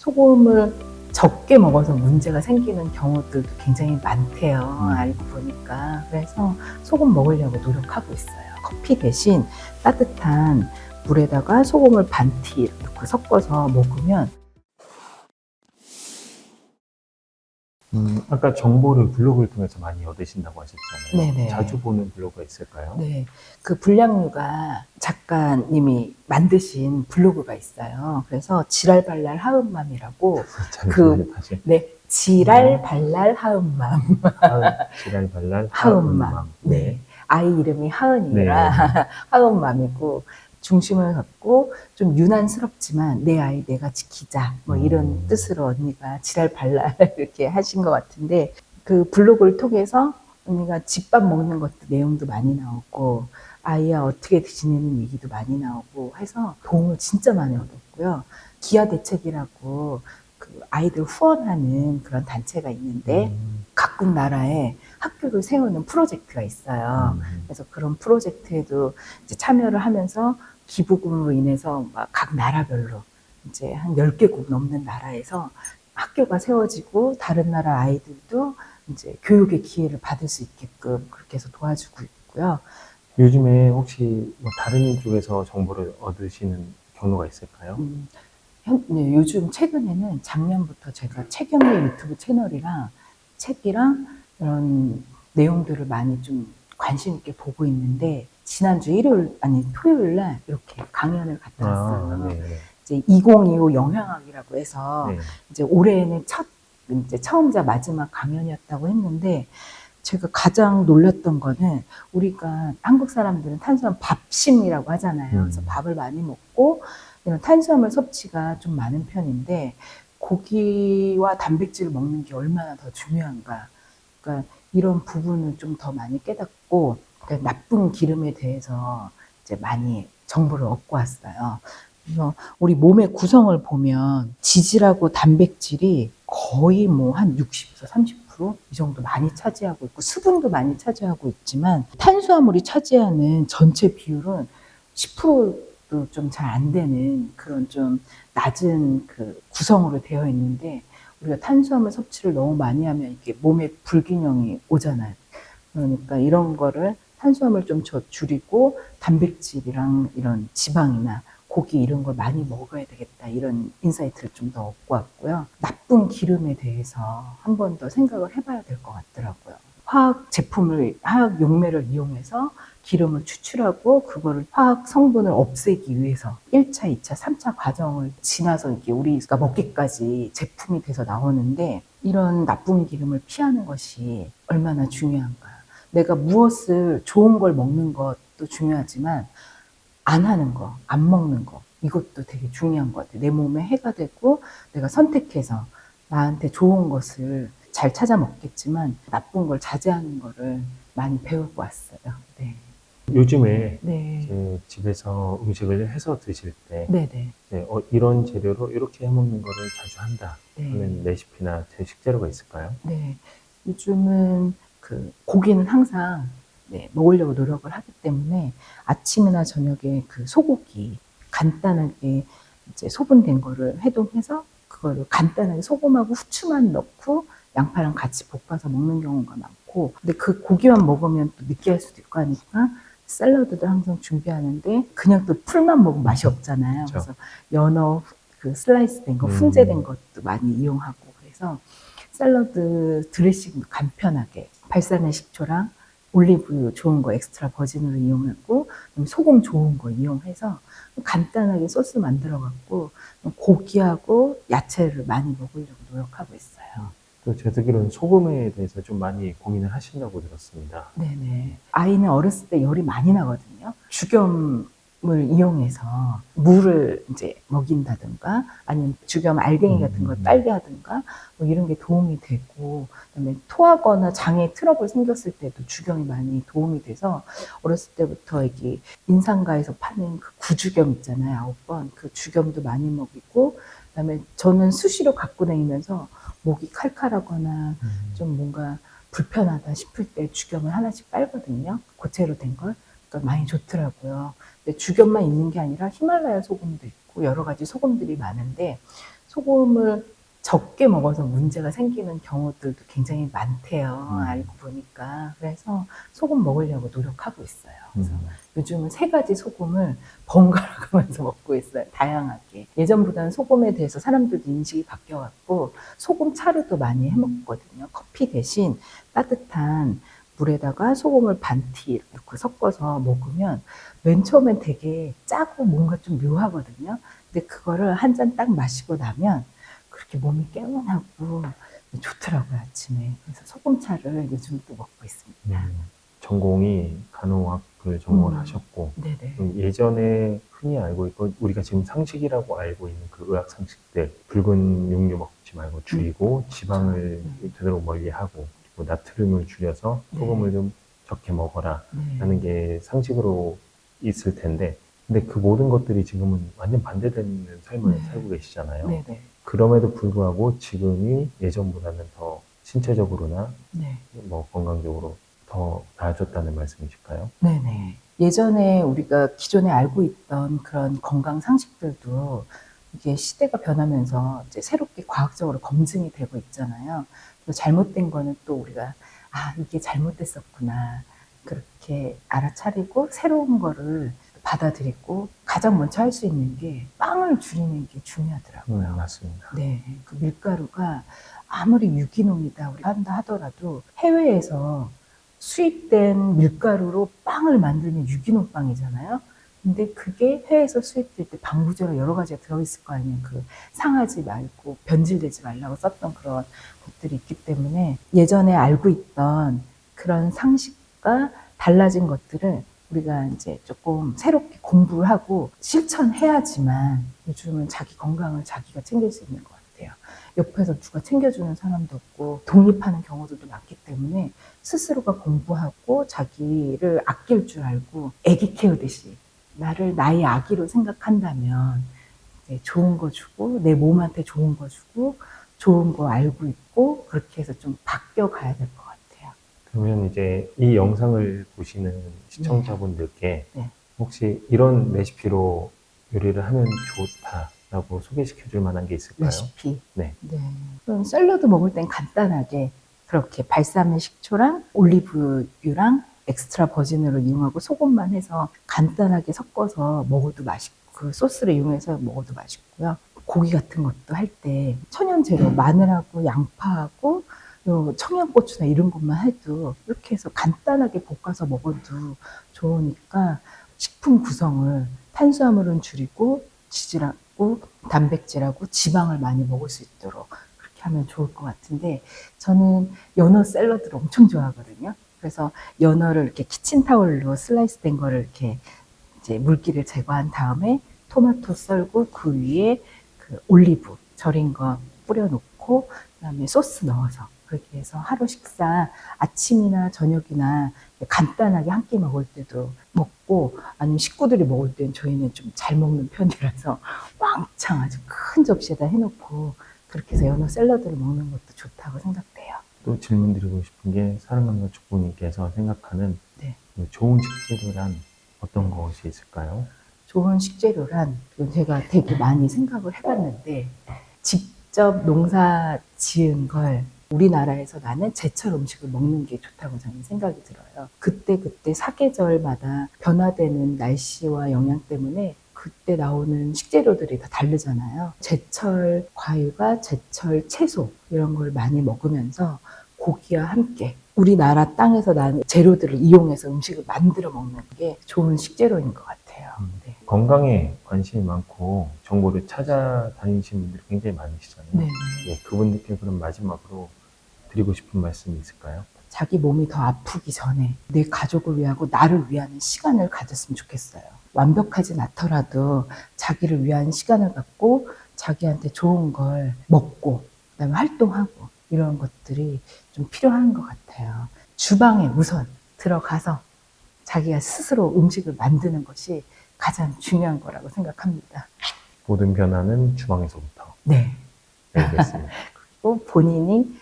소금을 적게 먹어서 문제가 생기는 경우들도 굉장히 많대요. 알고 보니까. 그래서 소금 먹으려고 노력하고 있어요. 커피 대신 따뜻한 물에다가 소금을 반 티 넣고 섞어서 먹으면 아까 정보를 블로그를 통해서 많이 얻으신다고 하셨잖아요. 네네. 자주 보는 블로그가 있을까요? 네, 그 불량류가 작가님이 만드신 블로그가 있어요. 그래서 지랄발랄 하음맘이라고 다시. 네, 지랄발랄 하음맘. 지랄발랄 하음맘. 하음맘. 네. 아이 이름이 하은이라 하음맘이고 중심을 갖고 좀 유난스럽지만 내 아이 내가 지키자 뭐 이런 뜻으로 언니가 지랄발랄 이렇게 하신 것 같은데 그 블로그를 통해서 언니가 집밥 먹는 것도 내용도 많이 나오고 아이와 어떻게 지내는 얘기도 많이 나오고 해서 도움을 진짜 많이 얻었고요. 기아대책이라고 그 아이들 후원하는 그런 단체가 있는데 각국 나라에 학교를 세우는 프로젝트가 있어요. 그래서 그런 프로젝트에도 이제 참여를 하면서 기부금으로 인해서 막 각 나라별로 이제 한 10개국 넘는 나라에서 학교가 세워지고 다른 나라 아이들도 이제 교육의 기회를 받을 수 있게끔 그렇게 해서 도와주고 있고요. 요즘에 혹시 뭐 다른 쪽에서 정보를 얻으시는 경로가 있을까요? 네, 요즘 최근에는 작년부터 제가 최경의 유튜브 채널이랑 책이랑 이런 내용들을 많이 좀 관심 있게 보고 있는데 지난주 토요일 날 이렇게 강연을 갔다 왔어요. 네. 이제 2025 영향학이라고 해서 네. 이제 올해는 이제 처음자 마지막 강연이었다고 했는데 제가 가장 놀랐던 거는 우리가 한국 사람들은 탄수화물 밥심이라고 하잖아요. 그래서 밥을 많이 먹고 이런 탄수화물 섭취가 좀 많은 편인데 고기와 단백질을 먹는 게 얼마나 더 중요한가. 그러니까 이런 부분을 좀 더 많이 깨닫고 그러니까 나쁜 기름에 대해서 이제 많이 정보를 얻고 왔어요. 그래서 우리 몸의 구성을 보면 지질하고 단백질이 거의 뭐 한 60에서 30%이 정도 많이 차지하고 있고 수분도 많이 차지하고 있지만 탄수화물이 차지하는 전체 비율은 10%도 좀 잘 안 되는 그런 좀 낮은 그 구성으로 되어 있는데 우리가 탄수화물 섭취를 너무 많이 하면 이게 몸에 불균형이 오잖아요. 그러니까 이런 거를 탄수화물 좀 줄이고 단백질이랑 이런 지방이나 고기 이런 걸 많이 먹어야 되겠다 이런 인사이트를 좀 더 얻고 왔고요. 나쁜 기름에 대해서 한 번 더 생각을 해봐야 될 것 같더라고요. 화학 용매를 이용해서 기름을 추출하고 그거를 화학 성분을 없애기 위해서 1차, 2차, 3차 과정을 지나서 이게 우리가 먹기까지 제품이 돼서 나오는데 이런 나쁜 기름을 피하는 것이 얼마나 중요한가. 내가 무엇을 좋은 걸 먹는 것도 중요하지만 안 하는 거, 안 먹는 거 이것도 되게 중요한 것 같아요. 내 몸에 해가 되고 내가 선택해서 나한테 좋은 것을 잘 찾아 먹겠지만 나쁜 걸 자제하는 거를 많이 배우고 왔어요. 네. 요즘에 네. 이제 집에서 음식을 해서 드실 때 네네. 이제 이런 재료로 이렇게 해먹는 거를 자주 한다 하는 네. 레시피나 제 식재료가 있을까요? 네. 요즘은 그 고기는 항상 네, 먹으려고 노력을 하기 때문에 아침이나 저녁에 그 소고기 간단하게 이제 소분된 거를 해동해서 그거를 간단하게 소금하고 후추만 넣고 양파랑 같이 볶아서 먹는 경우가 많고 근데 그 고기만 먹으면 또 느끼할 수도 있고 하니까 샐러드도 항상 준비하는데 그냥 또 풀만 먹으면 맛이 없잖아요. 그렇죠. 그래서 연어 그 슬라이스 된 거, 훈제된 것도 많이 이용하고 그래서 샐러드 드레싱도 간편하게 발사믹 식초랑 올리브유 좋은 거 엑스트라 버진으로 이용하고 소금 좋은 거 이용해서 간단하게 소스 만들어 갖고 고기하고 야채를 많이 먹으려고 노력하고 있어요. 또 제가 듣기로는 소금에 대해서 좀 많이 고민을 하신다고 들었습니다. 네네. 아이는 어렸을 때 열이 많이 나거든요. 죽염을 이용해서 물을 이제 먹인다든가 아니면 죽염 알갱이 같은 걸 빨게 하든가 뭐 이런 게 도움이 되고 그다음에 토하거나 장에 트러블 생겼을 때도 죽염이 많이 도움이 돼서 어렸을 때부터 이게 인상가에서 파는 그 구죽염 있잖아요. 9번 그 죽염도 많이 먹이고 그다음에 저는 수시로 갖고 다니면서 목이 칼칼하거나 좀 뭔가 불편하다 싶을 때 죽염을 하나씩 빨거든요. 고체로 된 걸. 그러니까 많이 좋더라고요. 근데 죽염만 있는 게 아니라 히말라야 소금도 있고 여러 가지 소금들이 많은데 소금을 적게 먹어서 문제가 생기는 경우들도 굉장히 많대요. 알고 보니까. 그래서 소금 먹으려고 노력하고 있어요. 그래서 요즘은 3가지 소금을 번갈아 가면서 먹고 있어요. 다양하게. 예전보다는 소금에 대해서 사람들도 인식이 바뀌어갖고 소금 차로도 많이 해먹거든요. 커피 대신 따뜻한 물에다가 소금을 반티 이렇게 섞어서 먹으면 맨 처음엔 되게 짜고 뭔가 좀 묘하거든요. 근데 그거를 한 잔 딱 마시고 나면 그렇게 몸이 개운하고 좋더라고요, 아침에. 그래서 소금차를 요즘 또 먹고 있습니다. 전공이 간호학을 전공을 하셨고, 네네. 예전에 흔히 알고 있고, 우리가 지금 상식이라고 알고 있는 그 의학 상식들, 붉은 육류 먹지 말고 줄이고, 지방을 되도록 멀리하고, 그리고 나트륨을 줄여서 소금을 좀 적게 먹어라 라는 게 상식으로 있을 텐데, 근데 그 모든 것들이 지금은 완전 반대되는 삶을 살고 계시잖아요. 네네. 그럼에도 불구하고 지금이 예전보다는 더 신체적으로나 네. 뭐 건강적으로 더 나아졌다는 말씀이실까요? 네네. 예전에 우리가 기존에 알고 있던 그런 건강 상식들도 이게 시대가 변하면서 이제 새롭게 과학적으로 검증이 되고 있잖아요. 그래서 잘못된 거는 또 우리가 이게 잘못됐었구나. 그렇게 알아차리고 새로운 거를 받아들이고 가장 먼저 할 수 있는 게 빵을 줄이는 게 중요하더라고요. 맞습니다. 네. 그 밀가루가 아무리 유기농이다 우리 한다 하더라도 해외에서 수입된 밀가루로 빵을 만들면 유기농 빵이잖아요. 근데 그게 해외에서 수입될 때 방부제로 여러 가지가 들어있을 거 아니에요. 그 상하지 말고 변질되지 말라고 썼던 그런 것들이 있기 때문에 예전에 알고 있던 그런 상식과 달라진 것들을 우리가 이제 조금 새롭게 공부를 하고 실천해야지만 요즘은 자기 건강을 자기가 챙길 수 있는 것 같아요. 옆에서 누가 챙겨주는 사람도 없고 독립하는 경우들도 많기 때문에 스스로가 공부하고 자기를 아낄 줄 알고 아기 키우듯이 나를 나의 아기로 생각한다면 이제 좋은 거 주고 내 몸한테 좋은 거 주고 좋은 거 알고 있고 그렇게 해서 좀 바뀌어 가야 될 것 같아요. 그러면 이제 이 영상을 보시는 시청자분들께 네. 혹시 이런 레시피로 요리를 하면 좋다라고 소개시켜 줄 만한 게 있을까요? 레시피. 네. 그럼 샐러드 먹을 땐 간단하게 그렇게 발사믹 식초랑 올리브유랑 엑스트라 버진으로 이용하고 소금만 해서 간단하게 섞어서 먹어도 맛있고 그 소스를 이용해서 먹어도 맛있고요. 고기 같은 것도 할 때 천연 재료 마늘하고 양파하고 요 청양고추나 이런 것만 해도 이렇게 해서 간단하게 볶아서 먹어도 좋으니까 식품 구성을 탄수화물은 줄이고 지질하고 단백질하고 지방을 많이 먹을 수 있도록 그렇게 하면 좋을 것 같은데 저는 연어 샐러드를 엄청 좋아하거든요. 그래서 연어를 이렇게 키친타올로 슬라이스 된 거를 이렇게 이제 물기를 제거한 다음에 토마토 썰고 그 위에 그 올리브 절인 거 뿌려놓고 그다음에 소스 넣어서 그렇게 해서 하루 식사 아침이나 저녁이나 간단하게 한 끼 먹을 때도 먹고 아니면 식구들이 먹을 때는 저희는 좀 잘 먹는 편이라서 왕창 아주 큰 접시에다 해놓고 그렇게 해서 연어 샐러드를 먹는 것도 좋다고 생각돼요. 또 질문 드리고 싶은 게 사랑감과 축구님께서 생각하는 네. 좋은 식재료란 어떤 것이 있을까요? 좋은 식재료란 제가 되게 많이 생각을 해봤는데 직접 농사 지은 걸 우리나라에서 나는 제철 음식을 먹는 게 좋다고 저는 생각이 들어요. 그때 사계절마다 변화되는 날씨와 영향 때문에 그때 나오는 식재료들이 다 다르잖아요. 제철 과일과 제철 채소 이런 걸 많이 먹으면서 고기와 함께 우리나라 땅에서 난 재료들을 이용해서 음식을 만들어 먹는 게 좋은 식재료인 것 같아요. 네. 건강에 관심이 많고 정보를 찾아다니시는 분들이 굉장히 많으시잖아요. 네. 예, 그분들께 그럼 마지막으로 드리고 싶은 말씀이 있을까요? 자기 몸이 더 아프기 전에 내 가족을 위하고 나를 위하는 시간을 가졌으면 좋겠어요. 완벽하진 않더라도 자기를 위한 시간을 갖고 자기한테 좋은 걸 먹고 그다음에 활동하고 이런 것들이 좀 필요한 것 같아요. 주방에 우선 들어가서 자기가 스스로 음식을 만드는 것이 가장 중요한 거라고 생각합니다. 모든 변화는 주방에서부터. 네. 알겠습니다. 그리고 본인이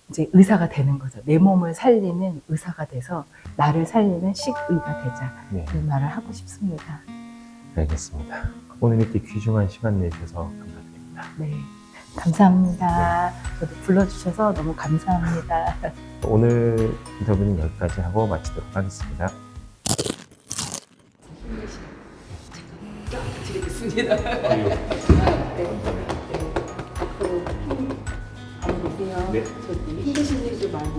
이제 의사가 되는 거죠. 내 몸을 살리는 의사가 돼서 나를 살리는 식의가 되자. 네. 이 말을 하고 싶습니다. 알겠습니다. 오늘 이렇게 귀중한 시간 내주셔서 감사드립니다. 네. 감사합니다. 저도 불러주셔서 너무 감사합니다. 오늘 인터뷰는 여기까지 하고 마치도록 하겠습니다. 드리겠습니다. 앞으로 힘 많이 드세요. 네. 저기 힘드신 일도 많이